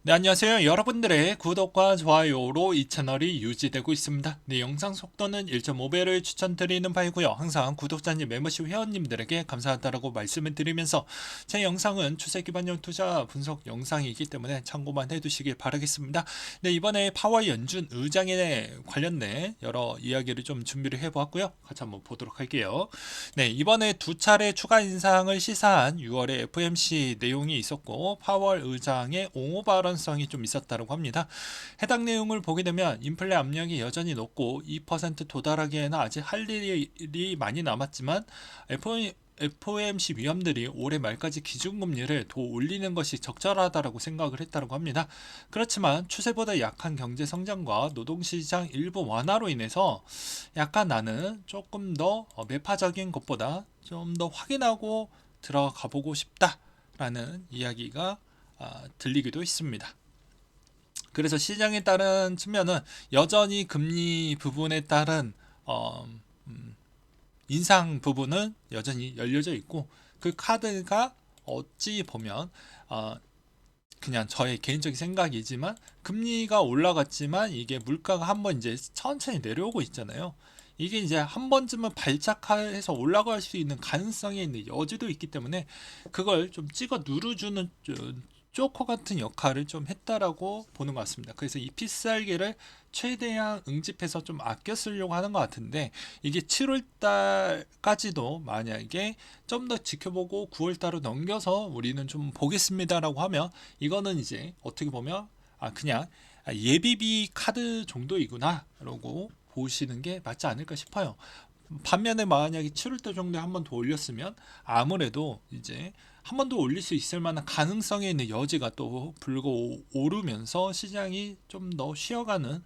네, 안녕하세요. 여러분들의 구독과 좋아요로 이 채널이 유지되고 있습니다. 네, 영상 속도는 1.5배를 추천드리는 바이고요. 항상 구독자님, 멤버십 회원님들에게 감사하다라고 말씀을 드리면서 제 영상은 추세 기반형 투자 분석 영상이기 때문에 참고만 해두시길 바라겠습니다. 네, 이번에 파월 연준 의장에 관련된 여러 이야기를 좀 준비를 해보았고요. 같이 한번 보도록 할게요. 네, 이번에 두 차례 추가 인상을 시사한 6월에 FOMC 내용이 있었고 파월 의장의 옹호 발언성이 좀 있었다고 합니다. 해당 내용을 보게 되면 인플레 압력이 여전히 높고 2% 도달하기에는 아직 할 일이 많이 남았지만 FOMC 위원들이 올해 말까지 기준금리를 더 올리는 것이 적절하다고 생각을 했다고 합니다. 그렇지만 추세보다 약한 경제 성장과 노동시장 일부 완화로 인해서 약간 나는 조금 더 매파적인 것보다 좀 더 확인하고 들어가 보고 싶다라는 이야기가 들리기도 있습니다. 그래서 시장에 따른 측면은 여전히 금리 부분에 따른 어, 음, 인상 부분은 여전히 열려져 있고 그 카드가 어찌 보면 어, 그냥 저의 개인적인 생각이지만 금리가 올라갔지만 이게 물가가 한번 이제 천천히 내려오고 있잖아요. 이게 이제 한 번쯤은 발작해서 올라갈 수 있는 가능성이 있는 여지도 있기 때문에 그걸 좀 찍어 누르주는 조커 같은 역할을 좀 했다라고 보는 것 같습니다. 그래서 이 피살기를 최대한 응집해서 좀 아껴 쓰려고 하는 것 같은데 이게 7월 달까지도 만약에 좀 더 지켜보고 9월 달로 넘겨서 우리는 좀 보겠습니다라고 하면 이거는 이제 어떻게 보면 그냥 예비비 카드 정도이구나라고 보시는 게 맞지 않을까 싶어요. 반면에 만약에 7월달 정도에 한 번 더 올렸으면 아무래도 이제 한 번 더 올릴 수 있을 만한 가능성에 있는 여지가 또 불고 오르면서 시장이 좀 더 쉬어가는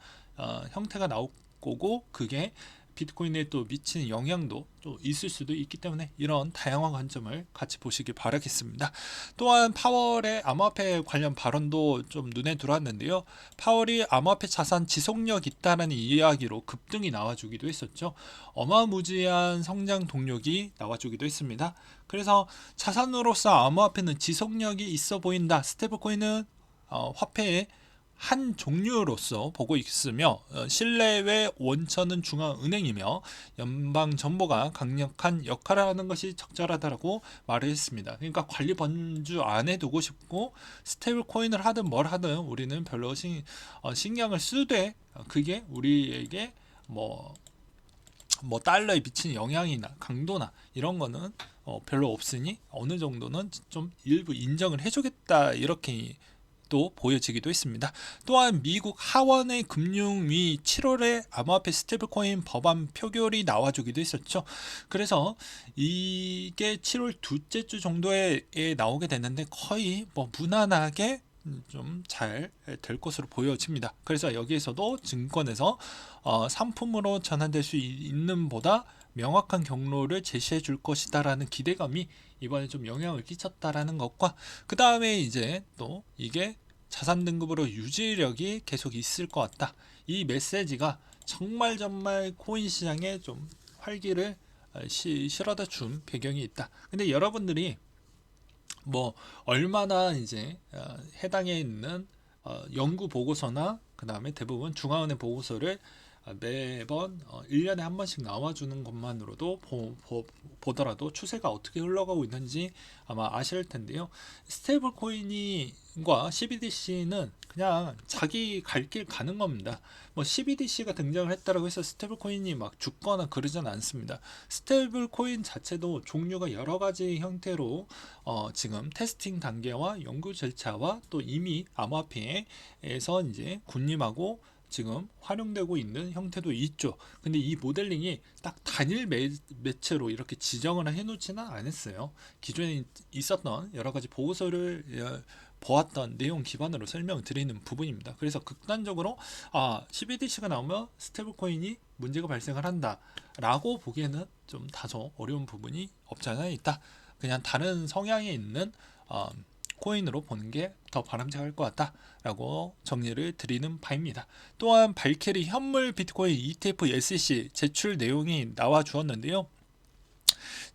형태가 나올 거고 그게 비트코인에 또 미치는 영향도 또 있을 수도 있기 때문에 이런 다양한 관점을 같이 보시길 바라겠습니다. 또한 파월의 암호화폐 관련 발언도 좀 눈에 들어왔는데요. 파월이 암호화폐 자산 지속력 있다는 이야기로 급등이 나와주기도 했었죠. 어마무지한 성장 동력이 나와주기도 했습니다. 그래서 자산으로서 암호화폐는 지속력이 있어 보인다. 스테이블코인은 화폐의 한 종류로서 보고 있으며 신뢰의 원천은 중앙은행이며 연방정부가 강력한 역할을 하는 것이 적절하다고 말을 했습니다. 그러니까 관리 번주 안에 두고 싶고 스테이블 코인을 하든 뭘 하든 우리는 별로 신경을 쓰되 그게 우리에게 뭐 달러에 미치는 영향이나 강도나 이런 거는 별로 없으니 어느 정도는 좀 일부 인정을 해주겠다 이렇게 또 보여지기도 했습니다. 또한 미국 하원의 금융위 7월에 암호화폐 스테이블코인 법안 표결이 나와주기도 했었죠. 그래서 이게 7월 둘째 주 정도에 나오게 됐는데 거의 뭐 무난하게 좀 잘 될 것으로 보여집니다. 그래서 여기에서도 증권에서 상품으로 전환될 수 있는 보다 명확한 경로를 제시해 줄 것이다라는 기대감이 이번에 좀 영향을 끼쳤다라는 것과 그 다음에 이제 또 이게 자산 등급으로 유지력이 계속 있을 것 같다. 이 메시지가 정말 코인 시장에 좀 활기를 실어다 준 배경이 있다. 근데 여러분들이 뭐 얼마나 이제 해당에 있는 연구 보고서나 그 다음에 대부분 중앙은행 보고서를 매번 1년에 한 번씩 나와주는 것만으로도 보더라도 추세가 어떻게 흘러가고 있는지 아마 아실 텐데요. 스테이블 코인과 CBDC는 그냥 자기 갈 길 가는 겁니다. 뭐 CBDC가 등장을 했다고 해서 스테이블 코인이 막 죽거나 그러진 않습니다. 스테이블 코인 자체도 종류가 여러 가지 형태로 지금 테스팅 단계와 연구 절차와 또 이미 암호화폐에서 이제 군림하고 지금 활용되고 있는 형태도 있죠. 근데 이 모델링이 딱 단일 매체로 이렇게 지정을 해놓지는 않았어요. 기존에 있었던 여러 가지 보고서를 보았던 내용 기반으로 설명을 드리는 부분입니다. 그래서 극단적으로 CBDC가 나오면 스테이블 코인이 문제가 발생을 한다라고 보기에는 좀 다소 어려운 부분이 없지 않아 있다. 그냥 다른 성향에 있는 코인으로 보는 게 더 바람직할 것 같다라고 정리를 드리는 바입니다. 또한 발키리 현물 비트코인 ETF SEC 제출 내용이 나와 주었는데요.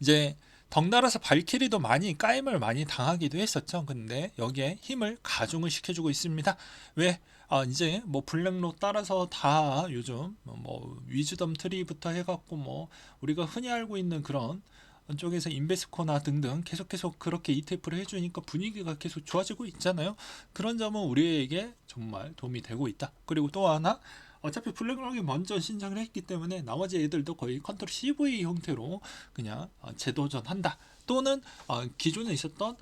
이제 덩달아서 발키리도 많이 까임을 많이 당하기도 했었죠. 근데 여기에 힘을 가중을 시켜주고 있습니다. 왜? 이제 뭐 블랙로 따라서 다 요즘 뭐 위즈덤 트리부터 해갖고 뭐 우리가 흔히 알고 있는 그런 쪽에서 인베스코나 등등 계속 그렇게 ETF를 해주니까 분위기가 계속 좋아지고 있잖아요. 그런 점은 우리에게 정말 도움이 되고 있다. 그리고 또 하나, 어차피 블랙록이 먼저 신청을 했기 때문에 나머지 애들도 거의 컨트롤 CV 형태로 그냥 재도전한다. 또는 기존에 있었던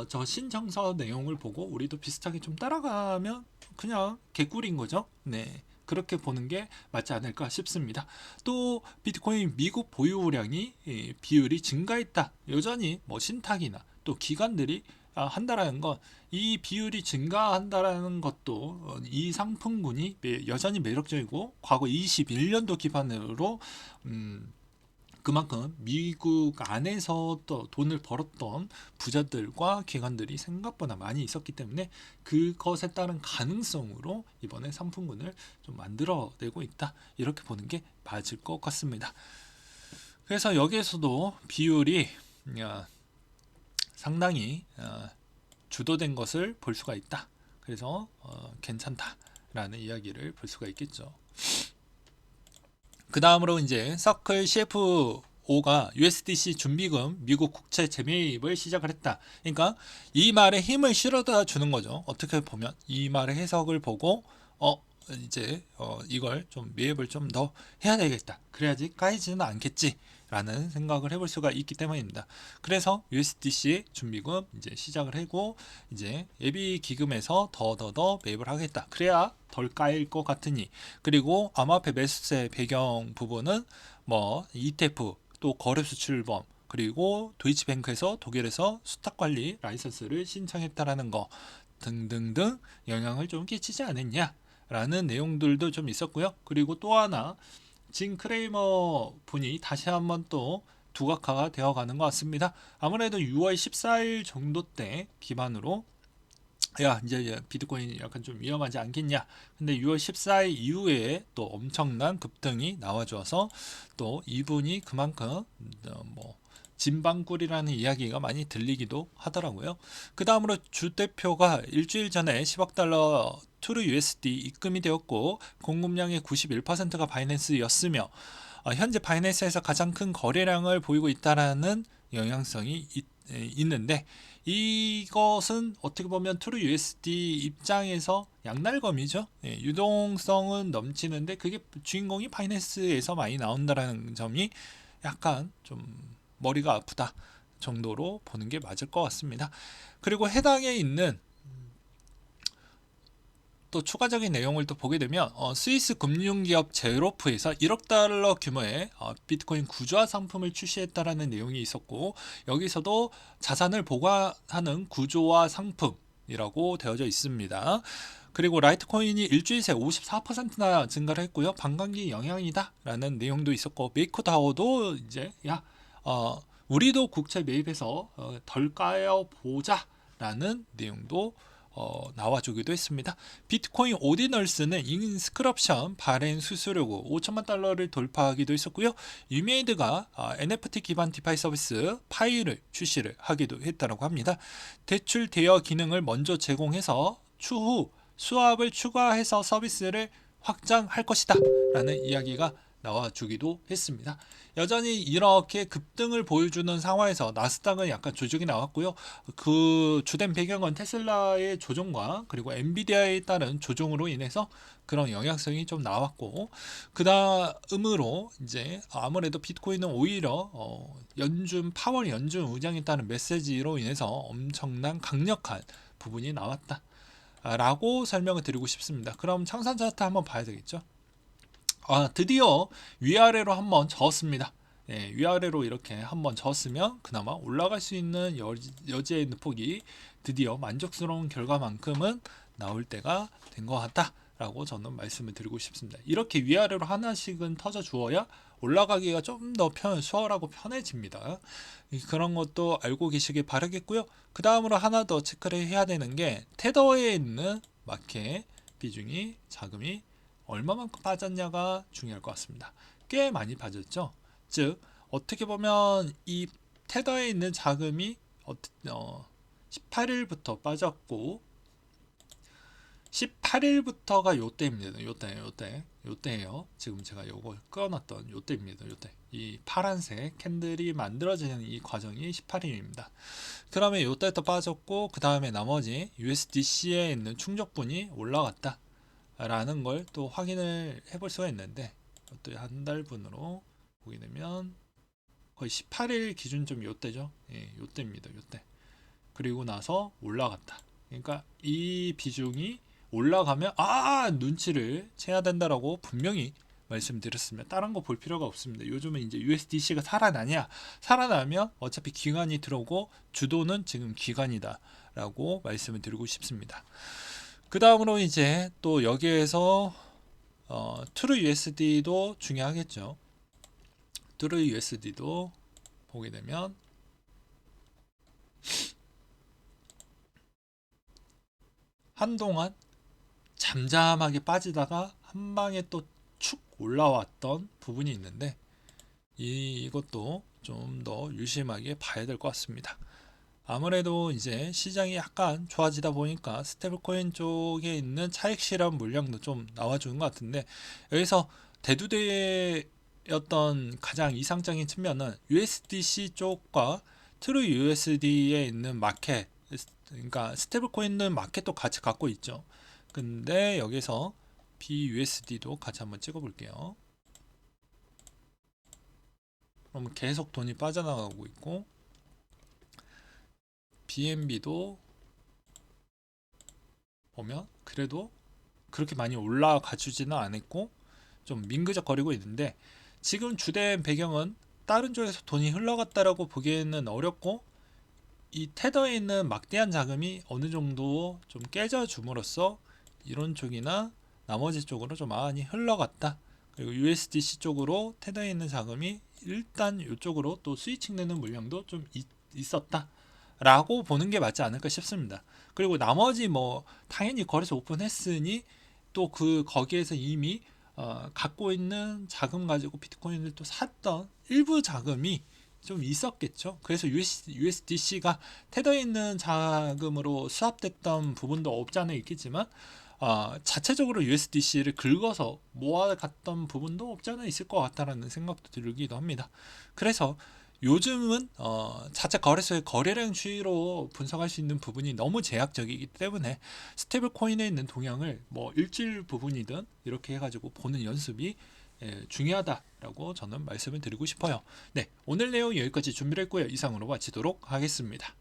저 신청서 내용을 보고 우리도 비슷하게 좀 따라가면 그냥 개꿀인 거죠. 네. 그렇게 보는 게 맞지 않을까 싶습니다. 또 비트코인 미국 보유량이 비율이 증가했다. 여전히 뭐 신탁이나 또 기관들이 한다라는 건, 이 비율이 증가한다라는 것도 이 상품군이 여전히 매력적이고 과거 21년도 기반으로 그만큼 미국 안에서 또 돈을 벌었던 부자들과 기관들이 생각보다 많이 있었기 때문에 그것에 따른 가능성으로 이번에 상품군을 좀 만들어내고 있다. 이렇게 보는 게 맞을 것 같습니다. 그래서 여기에서도 비율이 상당히 주도된 것을 볼 수가 있다. 그래서 괜찮다라는 이야기를 볼 수가 있겠죠. 그 다음으로 이제 서클 CFO가 USDC 준비금 미국 국채 재매입을 시작을 했다. 그러니까 이 말에 힘을 실어다 주는 거죠. 어떻게 보면 이 말의 해석을 보고 이제 이걸 좀 매입을 좀 더 해야 되겠다. 그래야지 까이지는 않겠지. 라는 생각을 해볼 수가 있기 때문입니다. 그래서 USDC 준비금 이제 시작을 하고 이제 예비 기금에서 더 매입을 하겠다. 그래야 덜 까일 것 같으니. 그리고 암호화폐 매수세 배경 부분은 뭐 ETF 또 거래 수출범 그리고 도이치뱅크에서 독일에서 수탁 관리 라이선스를 신청했다라는 거 등등등 영향을 좀 끼치지 않았냐라는 내용들도 좀 있었고요. 그리고 또 하나, 진 크레이머 분이 다시 한번 또 두각화가 되어가는 것 같습니다. 아무래도 6월 14일 정도 때 기반으로 이제 비트코인이 약간 좀 위험하지 않겠냐. 근데 6월 14일 이후에 또 엄청난 급등이 나와줘서 또 이분이 그만큼 뭐 진방꿀이라는 이야기가 많이 들리기도 하더라고요. 그 다음으로 주 대표가 일주일 전에 10억 달러 투르 USD 입금이 되었고 공급량의 91%가 바이낸스였으며 현재 바이낸스에서 가장 큰 거래량을 보이고 있다라는 영향성이 있는데, 이것은 어떻게 보면 투르 USD 입장에서 양날검이죠. 유동성은 넘치는데 그게 주인공이 바이낸스에서 많이 나온다라는 점이 약간 좀 머리가 아프다 정도로 보는 게 맞을 것 같습니다. 그리고 해당에 있는 또 추가적인 내용을 또 보게 되면 스위스 금융기업 제로프에서 1억 달러 규모의 비트코인 구조화 상품을 출시했다라는 내용이 있었고, 여기서도 자산을 보관하는 구조화 상품이라고 되어져 있습니다. 그리고 라이트코인이 일주일 새 54%나 증가를 했고요. 반감기 영향이다 라는 내용도 있었고, 메이커다오도 이제 우리도 국채 매입해서 덜 까여 보자 라는 내용도 나와주기도 했습니다. 비트코인 오디널스는 인스크럽션 발행 수수료고 5천만 달러를 돌파하기도 했었고요. 유메이드가 NFT 기반 디파이 서비스 파이를 출시를 하기도 했다고 합니다. 대출 대여 기능을 먼저 제공해서 추후 수압을 추가해서 서비스를 확장할 것이다 라는 이야기가 나와주기도 했습니다. 여전히 이렇게 급등을 보여주는 상황에서 나스닥은 약간 조정이 나왔고요. 그 주된 배경은 테슬라의 조정과 그리고 엔비디아에 따른 조정으로 인해서 그런 영향성이 좀 나왔고, 그 다음으로 이제 아무래도 비트코인은 오히려 파월 연준 의장에 따른 메시지로 인해서 엄청난 강력한 부분이 나왔다 라고 설명을 드리고 싶습니다. 그럼 청산 차트 한번 봐야 되겠죠. 드디어 위아래로 한번 저었습니다. 위아래로 이렇게 한번 저었으면 그나마 올라갈 수 있는 여지의 폭이 드디어 만족스러운 결과만큼은 나올 때가 된 것 같다라고 저는 말씀을 드리고 싶습니다. 이렇게 위아래로 하나씩은 터져 주어야 올라가기가 좀 더 수월하고 편해집니다. 그런 것도 알고 계시길 바라겠고요. 그 다음으로 하나 더 체크를 해야 되는 게 테더에 있는 마켓 비중이 자금이 얼마만큼 빠졌냐가 중요할 것 같습니다. 꽤 많이 빠졌죠. 즉 어떻게 보면 이 테더에 있는 자금이 18일부터 빠졌고 18일부터가 요때입니다. 요때예요. 지금 제가 요걸 끊어놨던 요때입니다. 요때. 이 파란색 캔들이 만들어지는 이 과정이 18일입니다. 그러면 요때부터 빠졌고 그 다음에 나머지 USDC에 있는 충족분이 올라갔다 라는 걸 또 확인을 해볼 수가 있는데 또 한 달분으로 보게 되면 거의 18일 기준점 요때죠. 예, 요때입니다. 요때. 그리고 나서 올라갔다. 그러니까 이 비중이 올라가면 눈치를 채야 된다라고 분명히 말씀드렸습니다. 다른 거 볼 필요가 없습니다. 요즘은 이제 USDC가 살아나면 어차피 기관이 들어오고 주도는 지금 기관이다라고 말씀을 드리고 싶습니다. 그 다음으로 이제 또 여기에서 TrueUSD도 중요하겠죠. TrueUSD도 보게 되면 한동안 잠잠하게 빠지다가 한 방에 또 축 올라왔던 부분이 있는데 이것도 좀 더 유심하게 봐야 될 것 같습니다. 아무래도 이제 시장이 약간 좋아지다 보니까 스테이블코인 쪽에 있는 차익 실현 물량도 좀 나와주는 것 같은데 여기서 대두되었던 가장 이상적인 측면은 USDC 쪽과 TrueUSD에 있는 마켓, 그러니까 스테이블코인은 마켓도 같이 갖고 있죠. 근데 여기서 BUSD도 같이 한번 찍어 볼게요. 그러면 계속 돈이 빠져나가고 있고 BNB도 보면 그래도 그렇게 많이 올라가 주지는 않았고 좀 민그적거리고 있는데 지금 주된 배경은 다른 쪽에서 돈이 흘러갔다라고 보기에는 어렵고 이 테더에 있는 막대한 자금이 어느 정도 좀 깨져 줌으로써 이런 쪽이나 나머지 쪽으로 좀 많이 흘러갔다. 그리고 USDC 쪽으로 테더에 있는 자금이 일단 이쪽으로 또 스위칭 되는 물량도 좀 있었다 라고 보는 게 맞지 않을까 싶습니다. 그리고 나머지 뭐 당연히 거래소 오픈했으니 또 거기에서 이미 갖고 있는 자금 가지고 비트코인을 또 샀던 일부 자금이 좀 있었겠죠. 그래서 USDC가 테더에 있는 자금으로 수합됐던 부분도 없지 않아 있겠지만 자체적으로 USDC를 긁어서 모아갔던 부분도 없지 않아 있을 것 같다라는 생각도 들기도 합니다. 그래서 요즘은 자체 거래소의 거래량 추이로 분석할 수 있는 부분이 너무 제약적이기 때문에 스테이블 코인에 있는 동향을 뭐 일주일 부분이든 이렇게 해가지고 보는 연습이 중요하다라고 저는 말씀을 드리고 싶어요. 네, 오늘 내용 여기까지 준비를 했고요. 이상으로 마치도록 하겠습니다.